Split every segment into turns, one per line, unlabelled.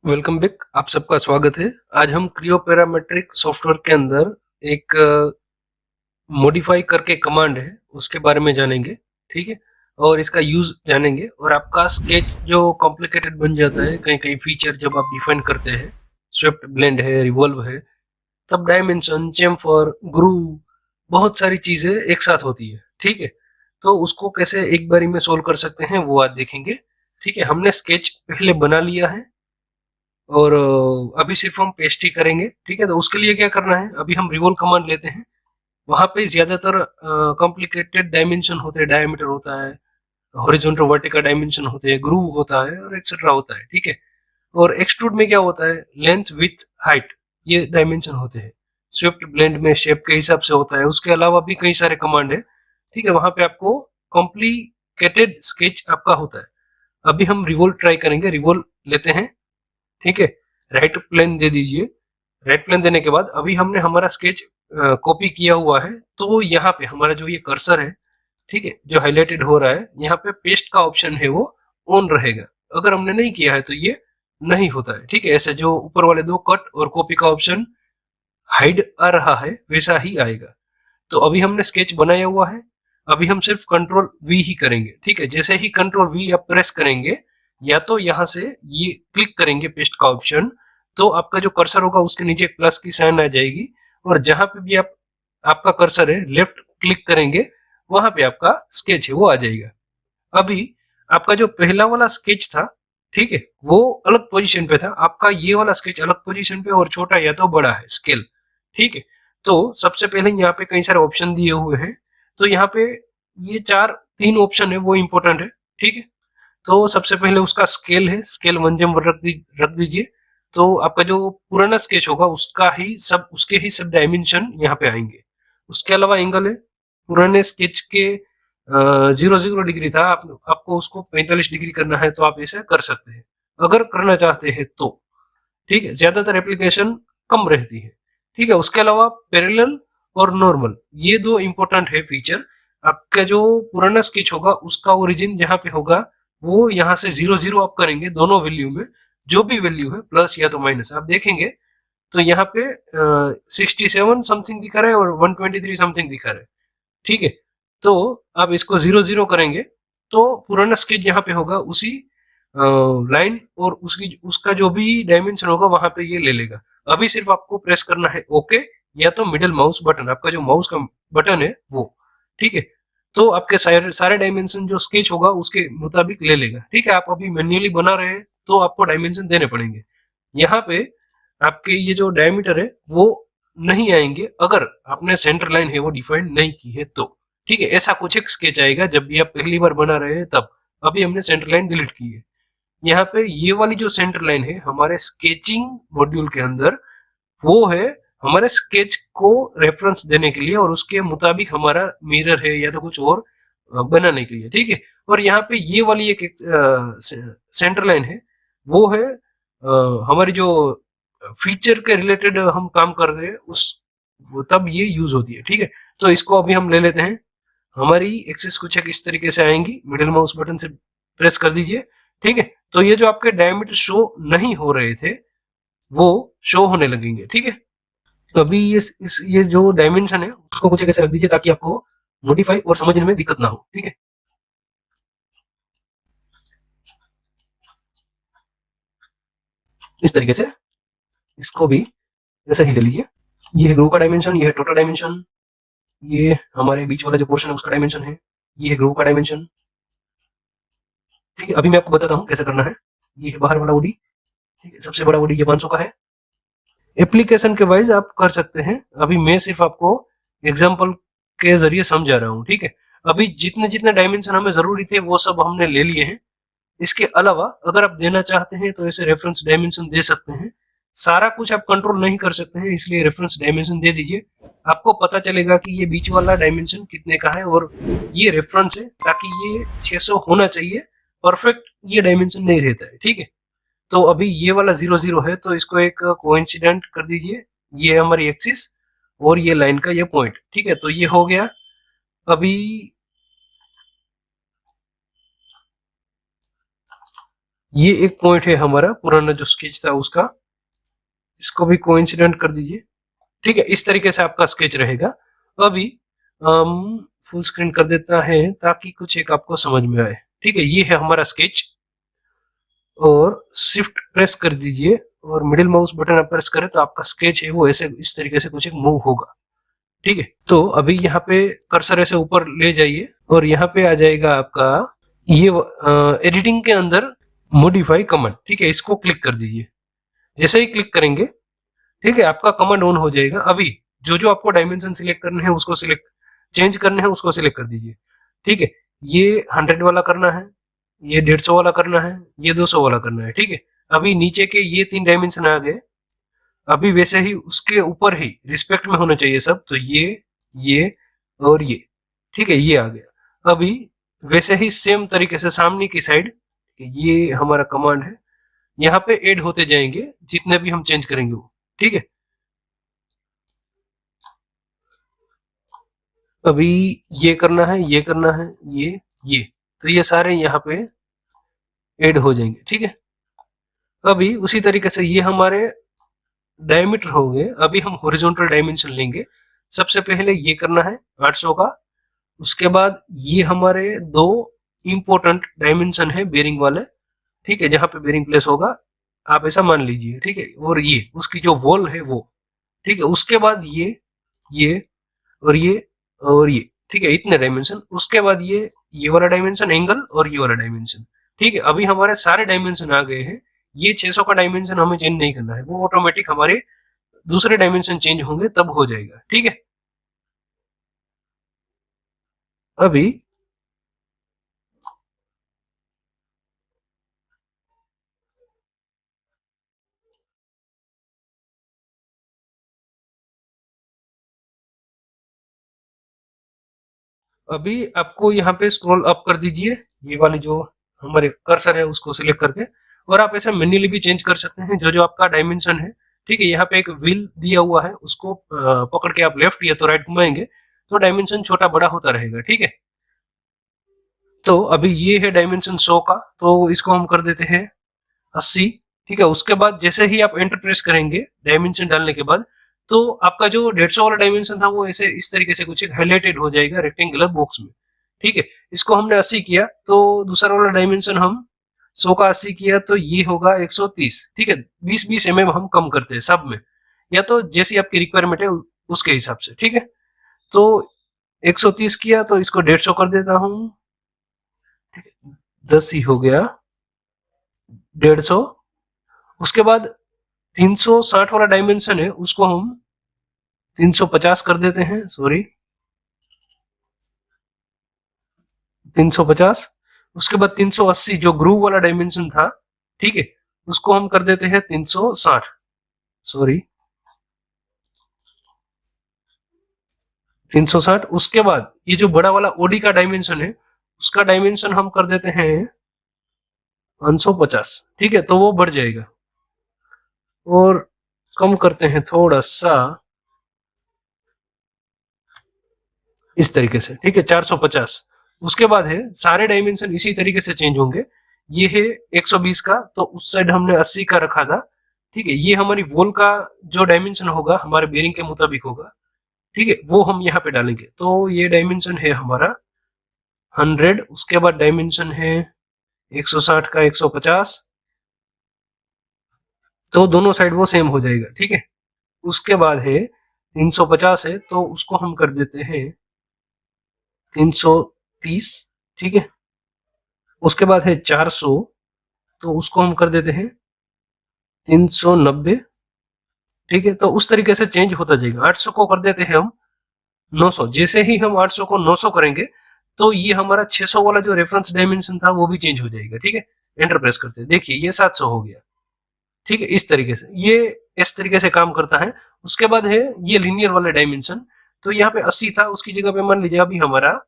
Welcome back. आप सबका स्वागत है। आज हम क्रियो पैरामेट्रिक सॉफ्टवेयर के अंदर एक मॉडिफाई करके कमांड है उसके बारे में जानेंगे। ठीक है, और इसका यूज जानेंगे और आपका स्केच जो कॉम्प्लिकेटेड बन जाता है कहीं कहीं फीचर जब आप डिफाइन करते हैं, स्वेप्ट ब्लेंड है, रिवॉल्व है, तब डायमेंशन, चेम्फर, ग्रूव, बहुत सारी चीजें एक साथ होती है। ठीक है, तो उसको कैसे एक बारी में सोल्व कर सकते हैं वो आज देखेंगे। ठीक है, हमने स्केच पहले बना लिया है और अभी सिर्फ हम पेस्ट ही करेंगे। ठीक है, तो उसके लिए क्या करना है, अभी हम रिवॉल्व कमांड लेते हैं। वहां पे ज्यादातर कॉम्प्लिकेटेड डायमेंशन होते हैं, डायमीटर होता है, हॉरिजॉन्टल वर्टिकल डायमेंशन होते हैं, ग्रूव होता है और एक्सेट्रा होता है। ठीक है, और एक्सट्रूड में क्या होता है, लेंथ, विड्थ, हाइट, ये डायमेंशन होते हैं। स्विफ्ट ब्लेंड में शेप के हिसाब से होता है। उसके अलावा भी कई सारे कमांड है। ठीक है, वहां पे आपको कॉम्प्लिकेटेड स्केच आपका होता है। अभी हम रिवॉल्व ट्राई करेंगे। रिवॉल्व लेते हैं। ठीक है, राइट प्लेन दे दीजिए। राइट प्लेन देने के बाद अभी हमने हमारा स्केच कॉपी किया हुआ है, तो यहाँ पे हमारा जो ये कर्सर है, ठीक है, जो हाईलाइटेड हो रहा है, यहाँ पे पेस्ट का ऑप्शन है वो ऑन रहेगा। अगर हमने नहीं किया है तो ये नहीं होता है। ठीक है, ऐसे जो ऊपर वाले दो कट और कॉपी का ऑप्शन हाइड आ रहा है वैसा ही आएगा। तो अभी हमने स्केच बनाया हुआ है। अभी हम सिर्फ कंट्रोल वी ही करेंगे। ठीक है, जैसे ही कंट्रोल वी आप प्रेस करेंगे, या तो यहाँ से ये क्लिक करेंगे पेस्ट का ऑप्शन, तो आपका जो कर्सर होगा उसके नीचे एक प्लस की साइन आ जाएगी, और जहां पे भी आपका कर्सर है लेफ्ट क्लिक करेंगे, वहां पे आपका स्केच है वो आ जाएगा। अभी आपका जो पहला वाला स्केच था, ठीक है, वो अलग पोजीशन पे था। आपका ये वाला स्केच अलग पोजीशन पे और छोटा या तो बड़ा है स्केल। ठीक है, तो सबसे पहले यहाँ पे कई सारे ऑप्शन दिए हुए हैं। तो यहाँ पे ये तीन ऑप्शन है वो इंपॉर्टेंट है। ठीक है, तो सबसे पहले उसका स्केल है, स्केल 1:1 रख दीजिए। तो आपका जो पुराना स्केच होगा उसके ही सब डायमेंशन यहाँ पे आएंगे। उसके अलावा एंगल है, पुराने स्केच के 0 डिग्री था, आपको उसको 45 डिग्री करना है, तो आप ऐसा कर सकते हैं अगर करना चाहते हैं तो। ठीक है, ज्यादातर एप्लीकेशन कम रहती है। ठीक है, उसके अलावा पैरेलल और नॉर्मल, ये दो इंपॉर्टेंट है फीचर। आपका जो पुराना स्केच होगा उसका ओरिजिन जहां पे होगा, वो यहाँ से 0 0 आप करेंगे दोनों वैल्यू में। जो भी वैल्यू है प्लस या तो माइनस आप देखेंगे, तो यहाँ पे 67 समथिंग दिखा रहा है और 123 समथिंग दिखा रहा है। ठीक है, तो आप इसको 0 0 करेंगे, तो पुराना स्केच जहाँ पे होगा उसी लाइन और उसका जो भी डायमेंशन होगा वहां पे ये ले लेगा। अभी सिर्फ आपको प्रेस करना है ओके, या तो मिडिल माउस बटन, आपका जो माउस का बटन है वो। ठीक है, तो आपके सारे सारे डायमेंशन जो स्केच होगा उसके मुताबिक ले लेगा। ठीक है, आप अभी मैन्युअली बना रहे हैं तो आपको डायमेंशन देने पड़ेंगे। यहाँ पे आपके ये जो डायमीटर है वो नहीं आएंगे अगर आपने सेंटर लाइन है वो डिफाइन नहीं की है तो। ठीक है, ऐसा कुछ एक स्केच आएगा जब भी आप पहली बार बना रहे हैं तब। अभी हमने सेंटर लाइन डिलीट की है। यहाँ पे ये वाली जो सेंटर लाइन है हमारे स्केचिंग मॉड्यूल के अंदर, वो है हमारे स्केच को रेफरेंस देने के लिए और उसके मुताबिक हमारा मिरर है या तो कुछ और बनाने के लिए। ठीक है, और यहाँ पे ये वाली एक सेंटर लाइन है, वो है हमारी जो फीचर के रिलेटेड हम काम कर रहे हैं उस तब ये यूज होती है। ठीक है, तो इसको अभी हम ले लेते हैं। हमारी एक्सेस कुछ एक इस तरीके से आएंगी, मिडिल माउस बटन से प्रेस कर दीजिए। ठीक है, तो ये जो आपके डायमीटर शो नहीं हो रहे थे वो शो होने लगेंगे। ठीक है, तो अभी ये जो डायमेंशन है उसको कुछ कैसे रख दीजिए ताकि आपको मॉडिफाई और समझने में दिक्कत ना हो। ठीक है, इस तरीके से इसको भी ऐसे ही ले लीजिए। ये है ग्रुप का डायमेंशन, ये है टोटल डायमेंशन, ये हमारे बीच वाला जो पोर्शन है उसका डायमेंशन है, ये है ग्रुप का डायमेंशन। ठीक है, अभी मैं आपको बताता हूँ कैसे करना है। ये है बाहर वाला ओडी। ठीक है, सबसे बड़ा ओडी ये 500 का है। एप्लीकेशन के वाइज आप कर सकते हैं, अभी मैं सिर्फ आपको एग्जांपल के जरिए समझा रहा हूँ। ठीक है, अभी जितने जितने डायमेंशन हमें जरूरी थे वो सब हमने ले लिए हैं। इसके अलावा अगर आप देना चाहते हैं तो ऐसे रेफरेंस डायमेंशन दे सकते हैं। सारा कुछ आप कंट्रोल नहीं कर सकते हैं, इसलिए रेफरेंस डायमेंशन दे दीजिए। आपको पता चलेगा कि ये बीच वाला डायमेंशन कितने का है और ये रेफरेंस है, ताकि ये 600 होना चाहिए। परफेक्ट ये डायमेंशन नहीं रहता है। ठीक है, तो अभी ये वाला 0 0 है, तो इसको एक कोइंसिडेंट कर दीजिए। ये हमारी एक्सिस और ये लाइन का ये पॉइंट। ठीक है, तो ये हो गया। अभी ये एक पॉइंट है हमारा पुराना जो स्केच था उसका, इसको भी कोइंसिडेंट कर दीजिए। ठीक है, इस तरीके से आपका स्केच रहेगा। अभी हम फुल स्क्रीन कर देता है ताकि कुछ एक आपको समझ में आए। ठीक है, ये है हमारा स्केच, और शिफ्ट प्रेस कर दीजिए और मिडिल माउस बटन आप प्रेस करें तो आपका स्केच है वो ऐसे इस तरीके से कुछ एक मूव होगा। ठीक है, तो अभी यहाँ पे कर्सर ऐसे ऊपर ले जाइए और यहाँ पे आ जाएगा आपका ये एडिटिंग के अंदर मॉडिफाई कमांड। ठीक है, इसको क्लिक कर दीजिए। जैसे ही क्लिक करेंगे, ठीक है, आपका कमांड ऑन हो जाएगा। अभी जो जो आपको डायमेंशन सिलेक्ट करने हैं उसको सिलेक्ट, चेंज करने हैं उसको सिलेक्ट कर दीजिए। ठीक है, ये 100 वाला करना है, ये 150 वाला करना है, ये 200 वाला करना है। ठीक है, अभी नीचे के ये 3 डायमेंशन आ गए। अभी वैसे ही उसके ऊपर ही रिस्पेक्ट में होना चाहिए सब, तो ये और ये। ठीक है, ये आ गया। अभी वैसे ही सेम तरीके से सामने की साइड, ये हमारा कमांड है, यहाँ पे ऐड होते जाएंगे जितने भी हम चेंज करेंगे वो। ठीक है, अभी ये करना है, ये करना है, ये तो ये सारे यहाँ पे ऐड हो जाएंगे। ठीक है, अभी उसी तरीके से ये हमारे डायमीटर हो गए। अभी हम हॉरिजॉन्टल डायमेंशन लेंगे। सबसे पहले ये करना है 800 का। उसके बाद ये हमारे दो इंपॉर्टेंट डायमेंशन है बेरिंग वाले। ठीक है, जहां पे बेरिंग प्लेस होगा आप ऐसा मान लीजिए। ठीक है, और ये उसकी जो वॉल है वो। ठीक है, उसके बाद ये और ये और ये। ठीक है, इतने डायमेंशन। उसके बाद ये वाला डायमेंशन एंगल और ये वाला डायमेंशन। ठीक है, अभी हमारे सारे डायमेंशन आ गए हैं। ये 600 का डायमेंशन हमें चेंज नहीं करना है, वो ऑटोमेटिक हमारे दूसरे डायमेंशन चेंज होंगे तब हो जाएगा। ठीक है, अभी अभी आपको यहाँ पे स्क्रॉल अप कर दीजिए, ये वाली जो हमारे कर्सर है उसको सिलेक्ट करके, और आप ऐसे मैन्युअली भी चेंज कर सकते हैं जो जो आपका डायमेंशन है। ठीक है, यहाँ पे एक व्हील दिया हुआ है, उसको पकड़ के आप लेफ्ट या तो राइट घुमाएंगे तो डायमेंशन छोटा बड़ा होता रहेगा। ठीक है, तो अभी ये है डायमेंशन 100 का, तो इसको हम कर देते हैं 80। ठीक है, उसके बाद जैसे ही आप एंटर प्रेस करेंगे डायमेंशन डालने के बाद, तो आपका जो 150 वाला डायमेंशन था वो ऐसे इस तरीके से कुछ एक हाईलाइटेड हो जाएगा रेक्टेंगुलर बॉक्स में। ठीक है, इसको हमने 80 किया, तो दूसरा वाला डायमेंशन हम 100 का 80 किया तो ये होगा 130। ठीक है, 20-20 mm हम कम करते हैं सब में, या तो जैसी आपकी रिक्वायरमेंट है उसके हिसाब से। ठीक है, तो 130 किया तो इसको 150 कर देता हूँ। 10 ही हो गया 150। उसके बाद 360 वाला डायमेंशन है उसको हम 350 कर देते हैं, सॉरी 350। उसके बाद 380 जो ग्रूव वाला डायमेंशन था, ठीक है, उसको हम कर देते हैं 360, सॉरी 360। उसके बाद ये जो बड़ा वाला ओडी का डायमेंशन है उसका डायमेंशन हम कर देते हैं 550। ठीक है, तो वो बढ़ जाएगा, और कम करते हैं थोड़ा सा इस तरीके से। ठीक है, 450। उसके बाद है सारे डायमेंशन इसी तरीके से चेंज होंगे। ये है 120 का, तो उस साइड हमने 80 का रखा था। ठीक है, ये हमारी वॉल का जो डायमेंशन होगा हमारे बेरिंग के मुताबिक होगा। ठीक है, वो हम यहाँ पे डालेंगे। तो ये डायमेंशन है हमारा 100। उसके बाद डायमेंशन है 160 का 150, तो दोनों साइड वो सेम हो जाएगा। ठीक है, उसके बाद है 350 है तो उसको हम कर देते हैं 330। ठीक है, उसके बाद है 400, तो उसको हम कर देते हैं 390। ठीक है, तो उस तरीके से चेंज होता जाएगा। 800 को कर देते हैं हम 900। जैसे ही हम 800 को 900 करेंगे तो ये हमारा 600 वाला जो रेफरेंस डायमेंशन था वो भी चेंज हो जाएगा। ठीक है, एंटर प्रेस करते हैं, देखिए ये 700 हो गया। ठीक है, इस तरीके से ये इस तरीके से काम करता है। उसके बाद है ये लीनियर वाले डायमेंशन, तो यहाँ पे 80 था, उसकी जगह पे मान लीजिए अभी हमारा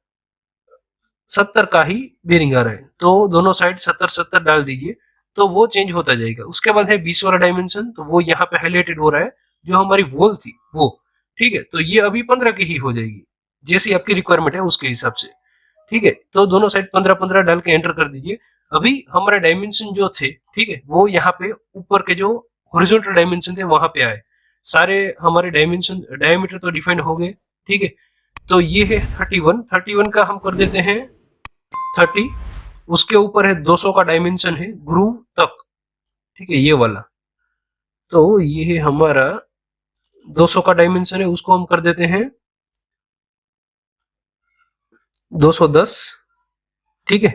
70 का ही बेरिंग आ रहा है, तो दोनों साइड 70-70 डाल दीजिए, तो वो चेंज होता जाएगा। उसके बाद है 20 वाला डायमेंशन, तो वो यहाँ पे हाईलाइटेड हो रहा है, जो हमारी वॉल थी वो। ठीक है, तो ये अभी 15 की ही हो जाएगी, जैसी आपकी रिक्वायरमेंट है उसके हिसाब से। ठीक है, तो दोनों साइड 15-15 डाल के एंटर कर दीजिए। अभी हमारे डायमेंशन जो थे, ठीक है, वो यहाँ पे ऊपर के जो हॉरिजॉन्टल डायमेंशन थे वहां पे आए। सारे हमारे डायमेंशन डायमीटर तो डिफाइंड हो गए, ठीक है। तो ये है 31 का हम कर देते हैं 30। उसके ऊपर है 200 का डायमेंशन है ग्रूव तक, ठीक है, ये वाला। तो ये है हमारा 200 का डायमेंशन है, उसको हम कर देते हैं 210, ठीक है।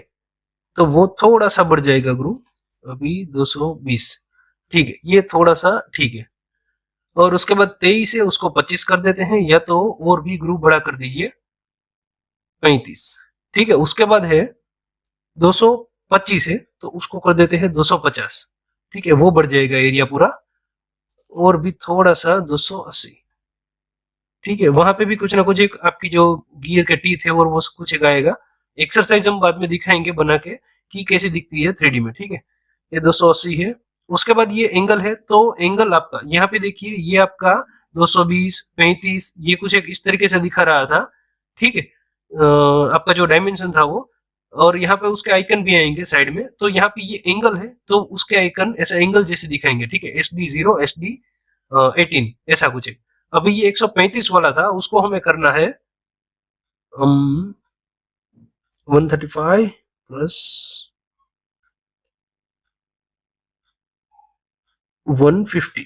तो वो थोड़ा सा बढ़ जाएगा ग्रूव, अभी 220, ठीक है, ये थोड़ा सा ठीक है। और उसके बाद 23 है उसको 25 कर देते हैं, या तो और भी ग्रुप बड़ा कर दीजिए 35, ठीक है। उसके बाद है 225 है तो उसको कर देते हैं 250, ठीक है, वो बढ़ जाएगा एरिया पूरा। और भी थोड़ा सा 280, ठीक है। वहां पे भी कुछ ना कुछ एक आपकी जो गियर के टीथ है और वो कुछ एक आएगा। एक्सरसाइज हम बाद में दिखाएंगे बना के कि कैसे दिखती है 3D में, ठीक है। ये 280 है। उसके बाद ये एंगल है, तो एंगल आपका यहाँ पे देखिए, ये आपका 220, 35, ये कुछ एक इस तरीके से दिखा रहा था, ठीक है। आपका जो डायमेंशन था वो, और यहाँ पे उसके आइकन भी आएंगे साइड में। तो यहाँ पे ये एंगल है तो उसके आइकन ऐसा एंगल जैसे दिखाएंगे, ठीक है। SD0, SD18 ऐसा कुछ है। अभी ये 135 वाला था, उसको हमें करना है 135 प्लस 150,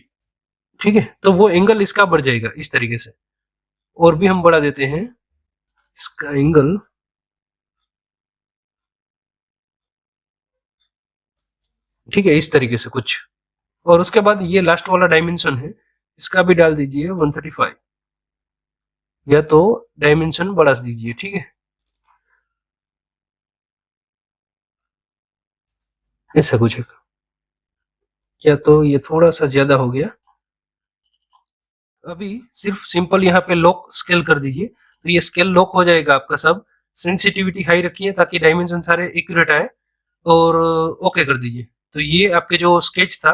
ठीक है। तो वो एंगल इसका बढ़ जाएगा इस तरीके से। और भी हम बढ़ा देते हैं इसका एंगल, ठीक है, इस तरीके से कुछ। और उसके बाद ये लास्ट वाला डायमेंशन है, इसका भी डाल दीजिए 135, या तो डायमेंशन बढ़ा दीजिए, ठीक है, ऐसा कुछ है। या तो ये थोड़ा सा ज्यादा हो गया। अभी सिर्फ सिंपल यहाँ पे लॉक स्केल कर दीजिए, तो ये स्केल लॉक हो जाएगा आपका सब। सेंसिटिविटी हाई रखिए ताकि डायमेंशन सारे एक्यूरेट आए, और ओके कर दीजिए। तो ये आपके जो स्केच था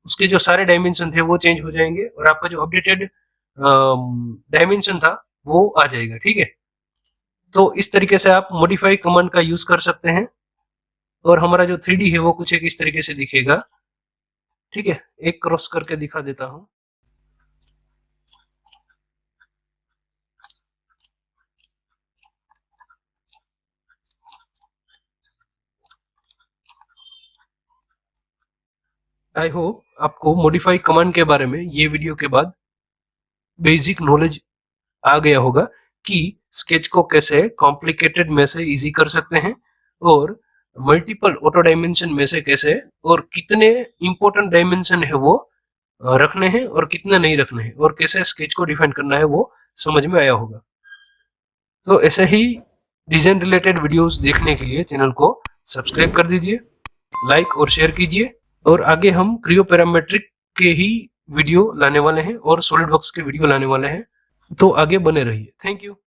उसके जो सारे डायमेंशन थे वो चेंज हो जाएंगे, और आपका जो अपडेटेड डायमेंशन था वो आ जाएगा, ठीक है। तो इस तरीके से आप मॉडिफाई कमांड का यूज कर सकते हैं, और हमारा जो 3D है वो कुछ एक इस तरीके से दिखेगा, ठीक है। एक क्रॉस करके दिखा देता हूँ। आई होप आपको मॉडिफाई कमांड के बारे में ये वीडियो के बाद बेसिक नॉलेज आ गया होगा कि स्केच को कैसे कॉम्प्लिकेटेड में से इजी कर सकते हैं, और मल्टीपल ऑटो डायमेंशन में से कैसे, और कितने इंपॉर्टेंट डायमेंशन है वो रखने हैं और कितने नहीं रखने हैं, और कैसे स्केच को डिफाइन करना है वो समझ में आया होगा। तो ऐसे ही डिजाइन रिलेटेड वीडियोस देखने के लिए चैनल को सब्सक्राइब कर दीजिए, लाइक और शेयर कीजिए। और आगे हम क्रियो पैरामेट्रिक के ही वीडियो लाने वाले हैं और सॉलिड वर्क्स के वीडियो लाने वाले हैं, तो आगे बने रहिए। Thank you.